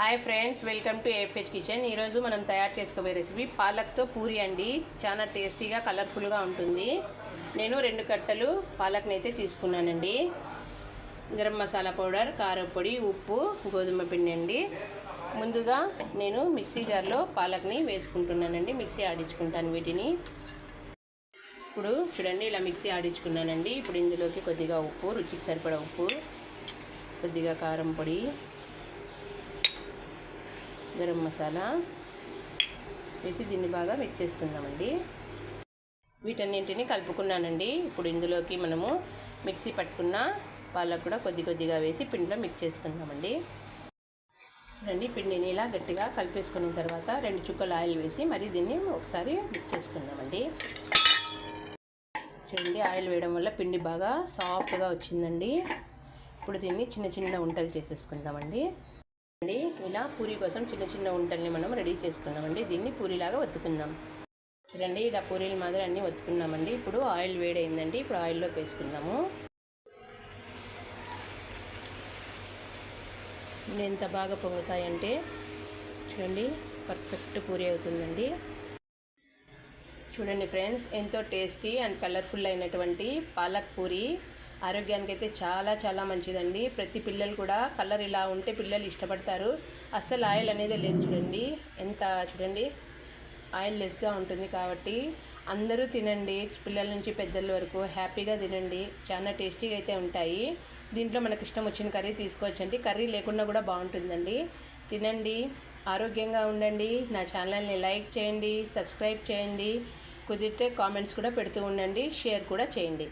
Hi friends, welcome to ఏఫ్హెచ్ kitchen. ఈరోజు మనం తయారు చేసుకోబోయే రెసిపీ పాలక్తో పూరి అండి. చాలా టేస్టీగా కలర్ఫుల్గా ఉంటుంది. నేను 2 కట్టలు పాలక్ని అయితే తీసుకున్నానండి. గరం మసాలా పౌడర్, కారం పొడి, ఉప్పు, గోధుమ పిండి అండి. ముందుగా నేను మిక్సీ జార్లో పాలక్ని వేసుకుంటున్నానండి. మిక్సీ ఆడించుకుంటాను వీటిని. ఇప్పుడు చూడండి, ఇలా మిక్సీ ఆడించుకున్నానండి. ఇప్పుడు ఇందులోకి కొద్దిగా ఉప్పు, రుచికి సరిపడా ఉప్పు, కొద్దిగా కారం పొడి, గరం మసాలా వేసి దీన్ని బాగా మిక్స్ చేసుకుందామండి. వీటన్నింటినీ కలుపుకున్నానండి. ఇప్పుడు ఇందులోకి మనము మిక్సీ పట్టుకున్న పాలకు కూడా కొద్దిగా వేసి పిండిలో మిక్స్ చేసుకుందామండి. రండి, పిండిని ఇలా గట్టిగా కలిపేసుకున్న తర్వాత 2 చుక్కల ఆయిల్ వేసి మరి దీన్ని ఒకసారి మిక్స్ చేసుకుందామండి. చూడండి, ఆయిల్ వేయడం వల్ల పిండి బాగా సాఫ్ట్గా వచ్చిందండి. ఇప్పుడు దీన్ని చిన్న ఉంటలు చేసేసుకుందామండి. ఇలా పూరి కోసం చిన్న ఉంటల్ని మనం రెడీ చేసుకున్నామండి. దీన్ని పూరిలాగా ఒత్తుకుందాం. చూడండి, ఇలా పూరీల మాదిరి అన్నీ ఒత్తుకున్నామండి. ఇప్పుడు ఆయిల్ వేడైందండి. ఇప్పుడు ఆయిల్లో వేసుకుందాము. ఎంత బాగా పొంగుతాయంటే చూడండి, పర్ఫెక్ట్ పూరి అవుతుందండి. చూడండి ఫ్రెండ్స్, ఎంతో టేస్టీ అండ్ కలర్ఫుల్ అయినటువంటి పాలక్ పూరి ఆరోగ్యానికి అయితే చాలా మంచిదండి. ప్రతి పిల్లలు కూడా కలర్ ఇలా ఉంటే పిల్లలు ఇష్టపడతారు. అస్సలు ఆయిల్ అనేది లేదు. చూడండి ఆయిల్ లెస్గా ఉంటుంది కాబట్టి అందరూ తినండి. పిల్లల నుంచి పెద్దల వరకు హ్యాపీగా తినండి. చాలా టేస్టీగా అయితే ఉంటాయి. దీంట్లో మనకు ఇష్టం వచ్చిన కర్రీ తీసుకోవచ్చండి. కర్రీ లేకుండా కూడా బాగుంటుందండి. తినండి, ఆరోగ్యంగా ఉండండి. నా ఛానల్ని లైక్ చేయండి, సబ్స్క్రైబ్ చేయండి. కుదిరితే కామెంట్స్ కూడా పెడుతూ ఉండండి, షేర్ కూడా చేయండి.